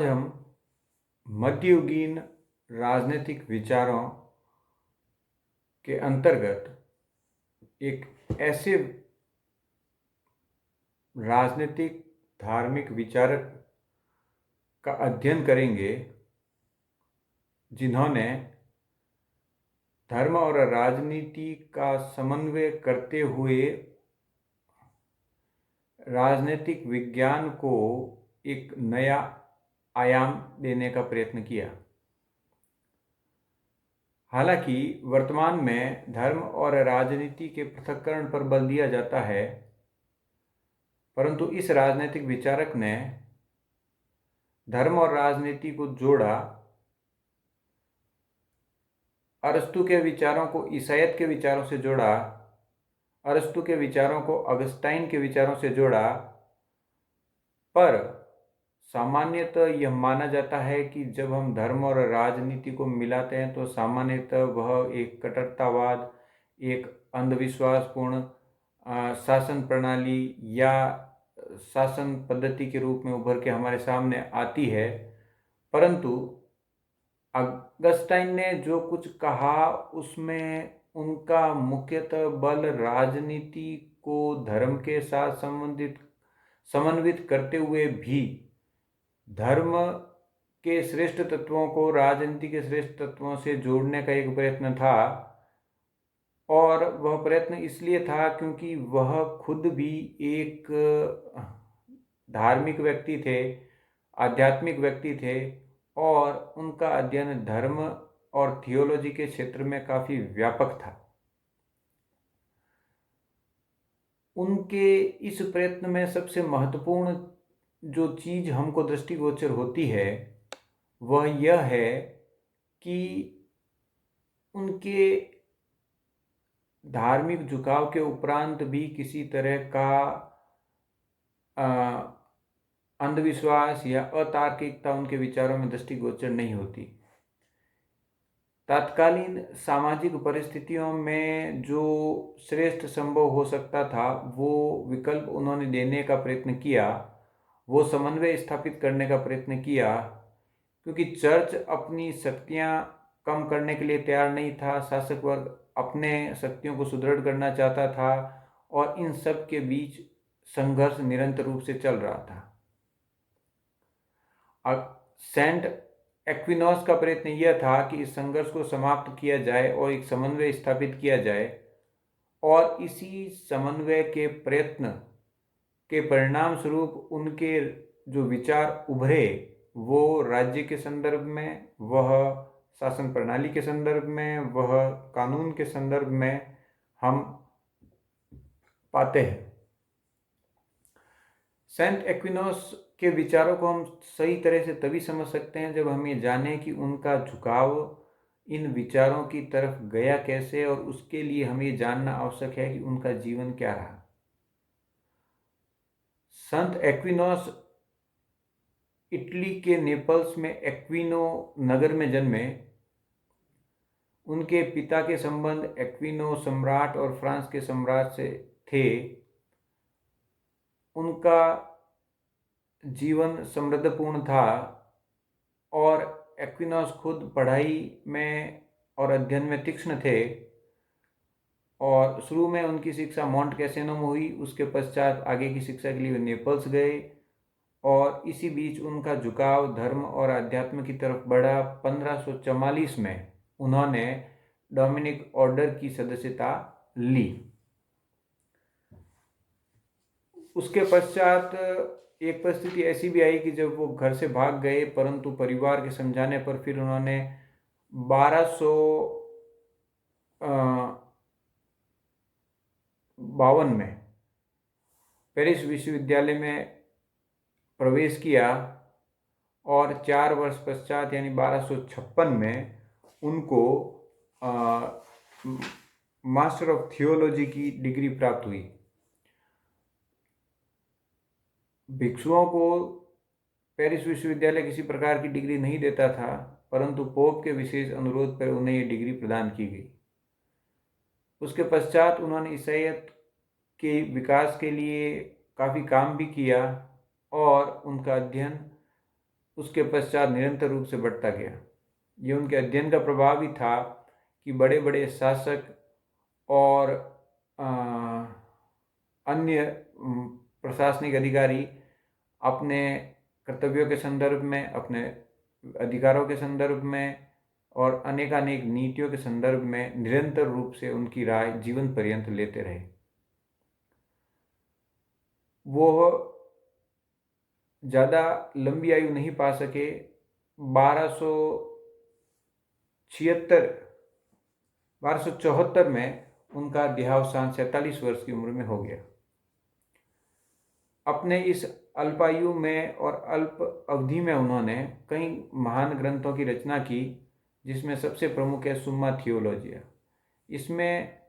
हम मध्ययुगीन राजनीतिक विचारों के अंतर्गत एक ऐसे राजनीतिक धार्मिक विचारक का अध्ययन करेंगे जिन्होंने धर्म और राजनीति का समन्वय करते हुए राजनीतिक विज्ञान को एक नया आयाम देने का प्रयत्न किया। हालांकि वर्तमान में धर्म और राजनीति के पृथक्करण पर बल दिया जाता है, परंतु इस राजनीतिक विचारक ने धर्म और राजनीति को जोड़ा। अरस्तु के विचारों को ईसाइयत के विचारों से जोड़ा, अरस्तु के विचारों को अगस्टाइन के विचारों से जोड़ा, पर सामान्यतः यह माना जाता है कि जब हम धर्म और राजनीति को मिलाते हैं तो सामान्यतः वह एक कट्टरतावाद, एक अंधविश्वासपूर्ण शासन प्रणाली या शासन पद्धति के रूप में उभर के हमारे सामने आती है। परंतु अगस्टाइन ने जो कुछ कहा उसमें उनका मुख्यतः बल राजनीति को धर्म के साथ समन्वित करते हुए भी धर्म के श्रेष्ठ तत्वों को राजनीति के श्रेष्ठ तत्वों से जोड़ने का एक प्रयत्न था। और वह प्रयत्न इसलिए था क्योंकि वह खुद भी एक धार्मिक व्यक्ति थे, आध्यात्मिक व्यक्ति थे और उनका अध्ययन धर्म और थियोलॉजी के क्षेत्र में काफ़ी व्यापक था। उनके इस प्रयत्न में सबसे महत्वपूर्ण जो चीज़ हमको दृष्टिगोचर होती है वह यह है कि उनके धार्मिक झुकाव के उपरांत भी किसी तरह का अंधविश्वास या अतार्किकता उनके विचारों में दृष्टिगोचर नहीं होती। तत्कालीन सामाजिक परिस्थितियों में जो श्रेष्ठ संभव हो सकता था वो विकल्प उन्होंने देने का प्रयत्न किया, वो समन्वय स्थापित करने का प्रयत्न किया, क्योंकि चर्च अपनी शक्तियां कम करने के लिए तैयार नहीं था, शासक वर्ग अपने शक्तियों को सुदृढ़ करना चाहता था और इन सब के बीच संघर्ष निरंतर रूप से चल रहा था। सेंट एक्विनोस का प्रयत्न यह था कि इस संघर्ष को समाप्त किया जाए और एक समन्वय स्थापित किया जाए, और इसी समन्वय के प्रयत्न के परिणाम स्वरूप उनके जो विचार उभरे वो राज्य के संदर्भ में, वह शासन प्रणाली के संदर्भ में, वह कानून के संदर्भ में हम पाते हैं। सेंट एक्विनोस के विचारों को हम सही तरह से तभी समझ सकते हैं जब हम ये जानें कि उनका झुकाव इन विचारों की तरफ गया कैसे, और उसके लिए हमें ये जानना आवश्यक है कि उनका जीवन क्या रहा। संत एक्विनोस इटली के नेपल्स में एक्विनो नगर में जन्मे। उनके पिता के संबंध एक्विनो सम्राट और फ्रांस के सम्राट से थे। उनका जीवन समृद्धपूर्ण था और एक्विनोस खुद पढ़ाई में और अध्ययन में तीक्ष्ण थे, और शुरू में उनकी शिक्षा मॉन्ट कैसेनो में हुई। उसके पश्चात आगे की शिक्षा के लिए वे नेपल्स गए और इसी बीच उनका झुकाव धर्म और अध्यात्म की तरफ बढ़ा। 1544 में उन्होंने डोमिनिक ऑर्डर की सदस्यता ली। उसके पश्चात एक परिस्थिति ऐसी भी आई कि जब वो घर से भाग गए, परंतु परिवार के समझाने पर फिर उन्होंने 1252 में पेरिस विश्वविद्यालय में प्रवेश किया और 4 वर्ष पश्चात यानी 1256 में उनको मास्टर ऑफ थियोलॉजी की डिग्री प्राप्त हुई। भिक्षुओं को पेरिस विश्वविद्यालय किसी प्रकार की डिग्री नहीं देता था, परंतु पोप के विशेष अनुरोध पर उन्हें ये डिग्री प्रदान की गई। उसके पश्चात उन्होंने ईसाइयत के विकास के लिए काफ़ी काम भी किया और उनका अध्ययन उसके पश्चात निरंतर रूप से बढ़ता गया। ये उनके अध्ययन का प्रभाव ही था कि बड़े बड़े शासक और अन्य प्रशासनिक अधिकारी अपने कर्तव्यों के संदर्भ में, अपने अधिकारों के संदर्भ में और अनेकानेक नीतियों के संदर्भ में निरंतर रूप से उनकी राय जीवन पर्यंत लेते रहे। वो ज़्यादा लंबी आयु नहीं पा सके। 1274 में उनका देहावसान 47 वर्ष की उम्र में हो गया। अपने इस अल्पायु में और अल्प अवधि में उन्होंने कई महान ग्रंथों की रचना की, जिसमें सबसे प्रमुख है सुम्मा थियोलॉजिया। इसमें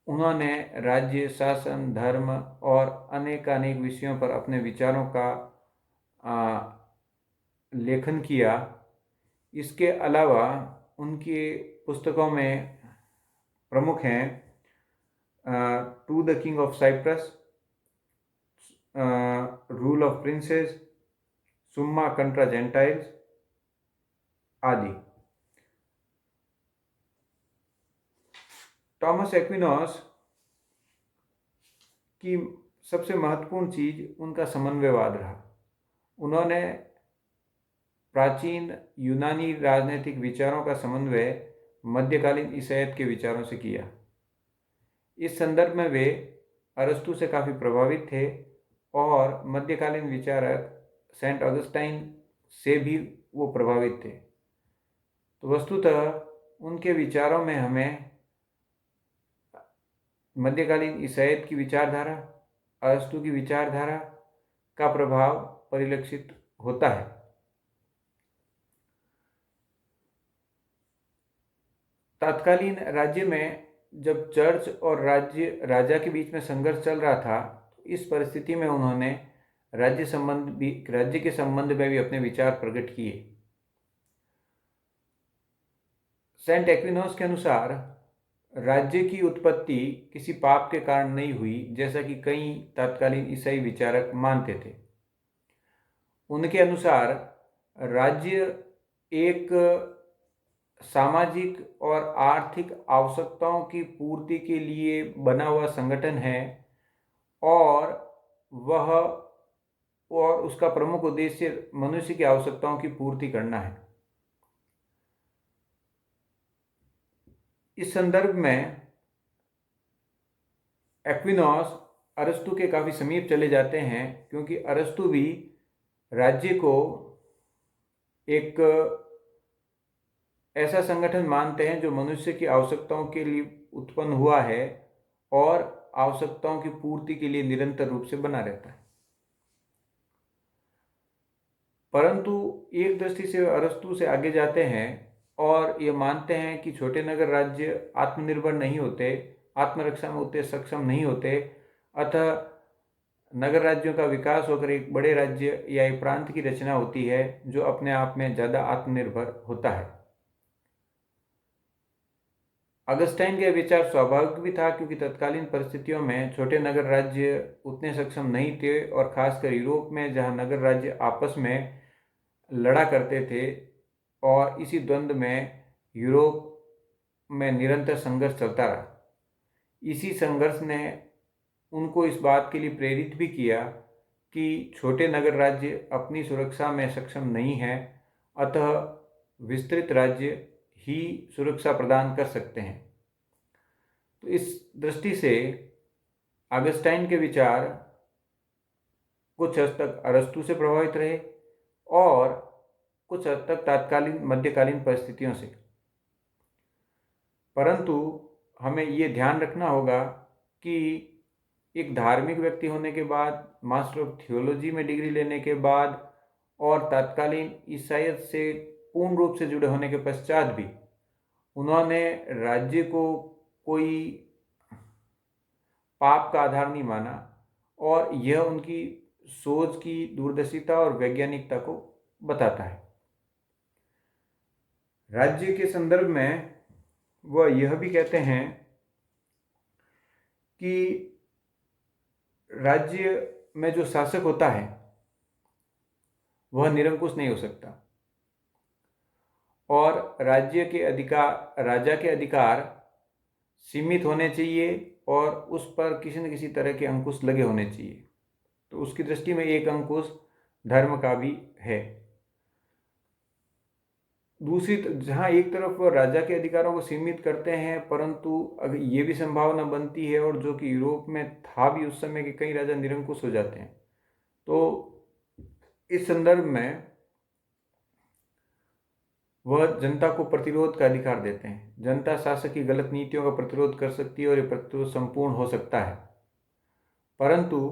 उन्होंने राज्य, शासन, धर्म और अनेकानेक विषयों पर अपने विचारों का लेखन किया। इसके अलावा उनकी पुस्तकों में प्रमुख हैं to the king of Cyprus, rule of princes, Summa Contra Gentiles आदि। थॉमस एक्विनोस की सबसे महत्वपूर्ण चीज उनका समन्वयवाद रहा। उन्होंने प्राचीन यूनानी राजनीतिक विचारों का समन्वय मध्यकालीन ईसाईयत के विचारों से किया। इस संदर्भ में वे अरस्तु से काफ़ी प्रभावित थे और मध्यकालीन विचारक सेंट ऑगस्टाइन से भी वो प्रभावित थे। तो वस्तुतः उनके विचारों में हमें मध्यकालीन ईसाईयत की विचारधारा, अरस्तु की विचारधारा का प्रभाव परिलक्षित होता है। तत्कालीन राज्य में जब चर्च और राजा के बीच में संघर्ष चल रहा था, इस परिस्थिति में उन्होंने राज्य के संबंध में भी अपने विचार प्रकट किए। सेंट एक्विनोस के अनुसार राज्य की उत्पत्ति किसी पाप के कारण नहीं हुई, जैसा कि कई तत्कालीन ईसाई विचारक मानते थे। उनके अनुसार राज्य एक सामाजिक और आर्थिक आवश्यकताओं की पूर्ति के लिए बना हुआ संगठन है और उसका प्रमुख उद्देश्य मनुष्य की आवश्यकताओं की पूर्ति करना है। इस संदर्भ में एक्विनोस अरस्तु के काफ़ी समीप चले जाते हैं, क्योंकि अरस्तु भी राज्य को एक ऐसा संगठन मानते हैं जो मनुष्य की आवश्यकताओं के लिए उत्पन्न हुआ है और आवश्यकताओं की पूर्ति के लिए निरंतर रूप से बना रहता है। परंतु एक दृष्टि से अरस्तु से आगे जाते हैं और ये मानते हैं कि छोटे नगर राज्य आत्मनिर्भर नहीं होते, आत्मरक्षा में उतने सक्षम नहीं होते, अतः नगर राज्यों का विकास होकर एक बड़े राज्य या एक प्रांत की रचना होती है जो अपने आप में ज़्यादा आत्मनिर्भर होता है। अगस्टाइन के विचार स्वाभाविक भी था, क्योंकि तत्कालीन परिस्थितियों में छोटे नगर राज्य उतने सक्षम नहीं थे और खासकर यूरोप में, जहां नगर राज्य आपस में लड़ा करते थे और इसी द्वंद्व में यूरोप में निरंतर संघर्ष चलता रहा। इसी संघर्ष ने उनको इस बात के लिए प्रेरित भी किया कि छोटे नगर राज्य अपनी सुरक्षा में सक्षम नहीं हैं, अतः विस्तृत राज्य ही सुरक्षा प्रदान कर सकते हैं। तो इस दृष्टि से अगस्टाइन के विचार कुछ हद तक अरस्तु से प्रभावित रहे और कुछ हद तक तत्कालीन मध्यकालीन परिस्थितियों से। परंतु हमें ये ध्यान रखना होगा कि एक धार्मिक व्यक्ति होने के बाद, मास्टर ऑफ थियोलॉजी में डिग्री लेने के बाद और तत्कालीन ईसाईयत से पूर्ण रूप से जुड़े होने के पश्चात भी उन्होंने राज्य को कोई पाप का आधार नहीं माना और यह उनकी सोच की दूरदर्शिता और वैज्ञानिकता को बताता है। राज्य के संदर्भ में वह यह भी कहते हैं कि राज्य में जो शासक होता है वह निरंकुश नहीं हो सकता। और राजा के अधिकार सीमित होने चाहिए और उस पर किसी न किसी तरह के अंकुश लगे होने चाहिए। तो उसकी दृष्टि में एक अंकुश धर्म का भी है। दूसरी जहाँ एक तरफ वो राजा के अधिकारों को सीमित करते हैं, परंतु अगर ये भी संभावना बनती है, और जो कि यूरोप में था भी उस समय, कि कई राजा निरंकुश हो जाते हैं। तो इस संदर्भ में वह जनता को प्रतिरोध का अधिकार देते हैं। जनता शासक की गलत नीतियों का प्रतिरोध कर सकती है और ये प्रतिरोध संपूर्ण हो सकता है, परंतु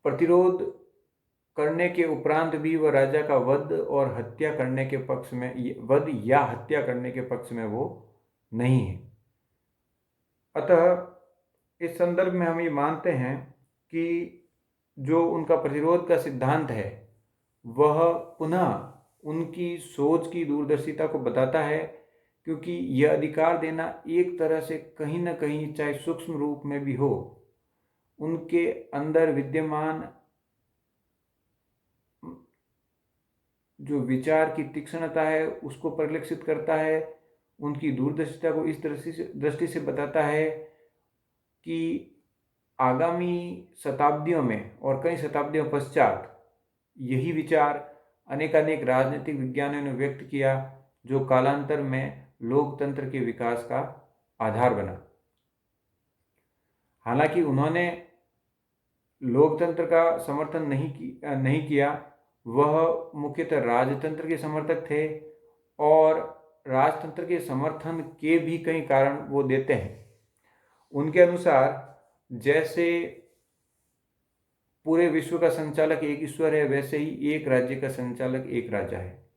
प्रतिरोध करने के उपरांत भी वह राजा का वध और हत्या करने के पक्ष में, वध या हत्या करने के पक्ष में वो नहीं है। अतः इस संदर्भ में हम ये मानते हैं कि जो उनका प्रतिरोध का सिद्धांत है वह पुनः उनकी सोच की दूरदर्शिता को बताता है, क्योंकि यह अधिकार देना एक तरह से कहीं ना कहीं, चाहे सूक्ष्म रूप में भी हो, उनके अंदर विद्यमान जो विचार की तीक्ष्णता है उसको परिलक्षित करता है। उनकी दूरदर्शिता को इस दृष्टि से बताता है कि आगामी शताब्दियों में और कई शताब्दियों पश्चात यही विचार अनेकानेक राजनीतिक विज्ञानियों ने व्यक्त किया, जो कालांतर में लोकतंत्र के विकास का आधार बना। हालांकि उन्होंने लोकतंत्र का समर्थन नहीं किया, वह मुख्यतः राजतंत्र के समर्थक थे, और राजतंत्र के समर्थन के भी कई कारण वो देते हैं। उनके अनुसार जैसे पूरे विश्व का संचालक एक ईश्वर है, वैसे ही एक राज्य का संचालक एक राजा है।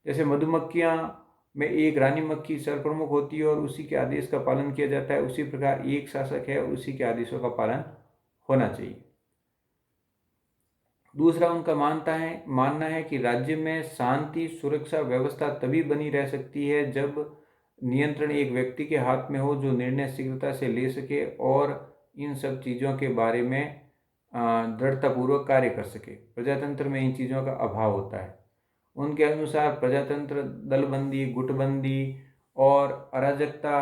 जैसे मधुमक्खियां में एक रानी मक्खी सरप्रमुख होती है और उसी के आदेश का पालन किया जाता है, उसी प्रकार एक शासक है और उसी के आदेशों का पालन होना चाहिए। दूसरा उनका मानना है कि राज्य में शांति सुरक्षा व्यवस्था तभी बनी रह सकती है जब नियंत्रण एक व्यक्ति के हाथ में हो, जो निर्णय शीघ्रता से ले सके और इन सब चीज़ों के बारे में दृढ़तापूर्वक कार्य कर सके। प्रजातंत्र में इन चीज़ों का अभाव होता है। उनके अनुसार प्रजातंत्र दलबंदी, गुटबंदी और अराजकता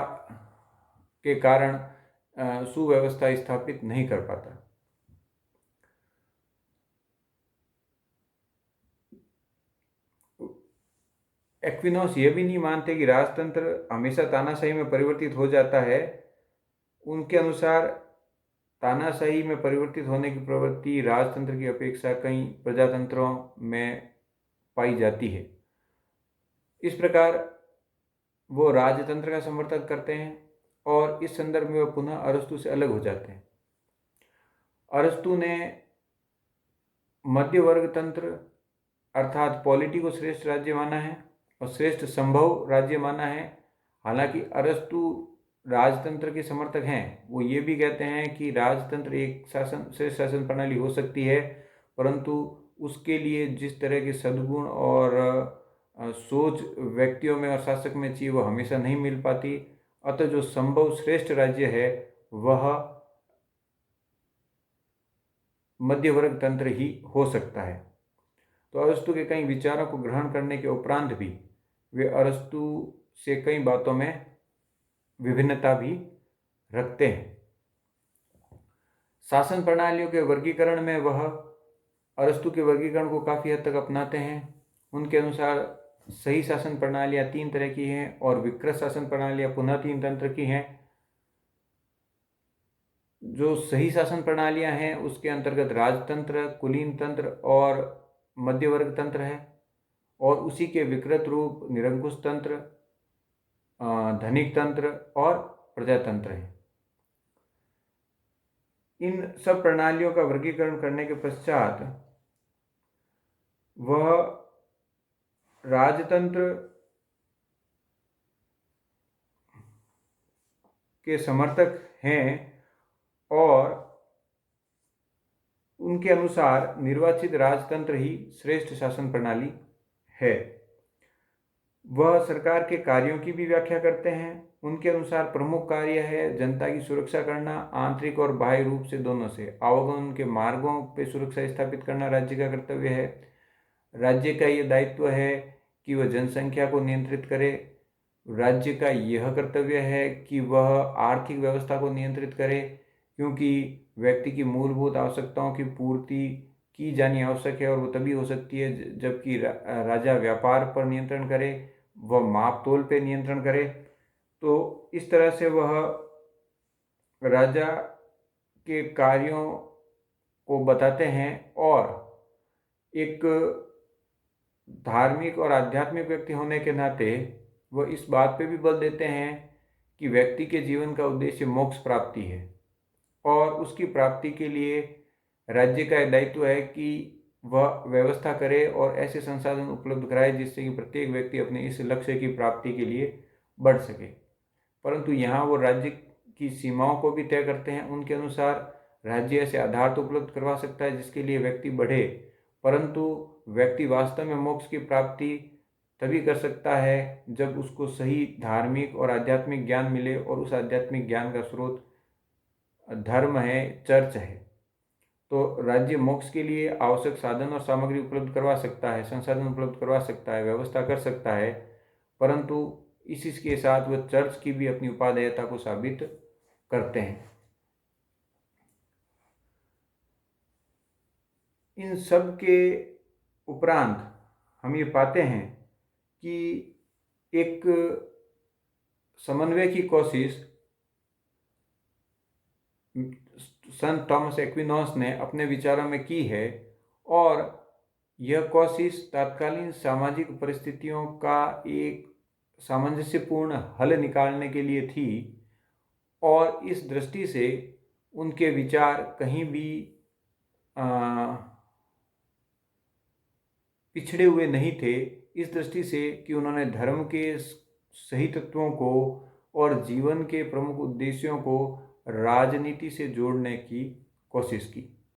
के कारण सुव्यवस्था स्थापित नहीं कर पाता। एक्विनोस ये भी नहीं मानते कि राजतंत्र हमेशा तानाशाही में परिवर्तित हो जाता है। उनके अनुसार तानाशाही में परिवर्तित होने की प्रवृत्ति राजतंत्र की अपेक्षा कई प्रजातंत्रों में पाई जाती है। इस प्रकार वो राजतंत्र का समर्थन करते हैं, और इस संदर्भ में वो पुनः अरस्तु से अलग हो जाते हैं। अरस्तु ने मध्य वर्ग तंत्र अर्थात पॉलिटी को श्रेष्ठ राज्य माना है और श्रेष्ठ संभव राज्य माना है। हालांकि अरस्तु राजतंत्र के समर्थक हैं। वो ये भी कहते हैं कि राजतंत्र एक श्रेष्ठ शासन प्रणाली हो सकती है, परंतु उसके लिए जिस तरह के सद्गुण और सोच व्यक्तियों में और शासक में चाहिए वो हमेशा नहीं मिल पाती। अतः जो संभव श्रेष्ठ राज्य है वह मध्य वर्ग तंत्र ही हो सकता है। तो अरस्तु के कई विचारों को ग्रहण करने के उपरांत भी वे अरस्तु से कई बातों में विभिन्नता भी रखते हैं। शासन प्रणालियों के वर्गीकरण में वह अरस्तु के वर्गीकरण को काफ़ी हद तक अपनाते हैं। उनके अनुसार सही शासन प्रणालियाँ 3 तरह की हैं और विकृत शासन प्रणालियाँ पुनः 3 तंत्र की हैं। जो सही शासन प्रणालियाँ हैं उसके अंतर्गत राजतंत्र, कुलीन तंत्र और मध्य वर्ग तंत्र है, और उसी के विकृत रूप निरंकुश तंत्र, धनिक तंत्र और प्रजातंत्र है। इन सब प्रणालियों का वर्गीकरण करने के पश्चात वह राजतंत्र के समर्थक हैं, और उनके अनुसार निर्वाचित राजतंत्र ही श्रेष्ठ शासन प्रणाली है। वह सरकार के कार्यों की भी व्याख्या करते हैं उनके अनुसार प्रमुख कार्य है जनता की सुरक्षा करना, आंतरिक और बाह्य रूप से दोनों से। आवागमन के मार्गों पर सुरक्षा स्थापित करना राज्य का कर्तव्य है। राज्य का ये दायित्व है कि वह जनसंख्या को नियंत्रित करे। राज्य का यह कर्तव्य है कि वह आर्थिक व्यवस्था को नियंत्रित करे, क्योंकि व्यक्ति की मूलभूत आवश्यकताओं की पूर्ति की जानी आवश्यक है और वो तभी हो सकती है जबकि राजा व्यापार पर नियंत्रण करे, वह माप तोल पर नियंत्रण करे। तो इस तरह से वह राजा के कार्यों को बताते हैं और एक धार्मिक और आध्यात्मिक व्यक्ति होने के नाते वह इस बात पे भी बल देते हैं कि व्यक्ति के जीवन का उद्देश्य मोक्ष प्राप्ति है और उसकी प्राप्ति के लिए राज्य का दायित्व है कि वह व्यवस्था करे और ऐसे संसाधन उपलब्ध कराए जिससे कि प्रत्येक व्यक्ति अपने इस लक्ष्य की प्राप्ति के लिए बढ़ सके। परंतु यहाँ वो राज्य की सीमाओं को भी तय करते हैं। उनके अनुसार राज्य ऐसे आधार तो उपलब्ध करवा सकता है जिसके लिए व्यक्ति बढ़े, परंतु व्यक्ति वास्तव में मोक्ष की प्राप्ति तभी कर सकता है जब उसको सही धार्मिक और आध्यात्मिक ज्ञान मिले और उस आध्यात्मिक ज्ञान का स्रोत धर्म है, चर्च है। तो राज्य मोक्ष के लिए आवश्यक साधन और सामग्री उपलब्ध करवा सकता है, संसाधन उपलब्ध करवा सकता है, व्यवस्था कर सकता है, परंतु इसी के साथ वह चर्च की भी अपनी उपादेयता को साबित करते हैं। इन सब के उपरांत हम ये पाते हैं कि एक समन्वय की कोशिश संत थॉमस एक्विनोस ने अपने विचारों में की है और यह कोशिश तत्कालीन सामाजिक परिस्थितियों का एक सामंजस्यपूर्ण हल निकालने के लिए थी और इस दृष्टि से उनके विचार कहीं भी पिछड़े हुए नहीं थे, इस दृष्टि से कि उन्होंने धर्म के सही तत्वों को और जीवन के प्रमुख उद्देश्यों को राजनीति से जोड़ने की कोशिश की।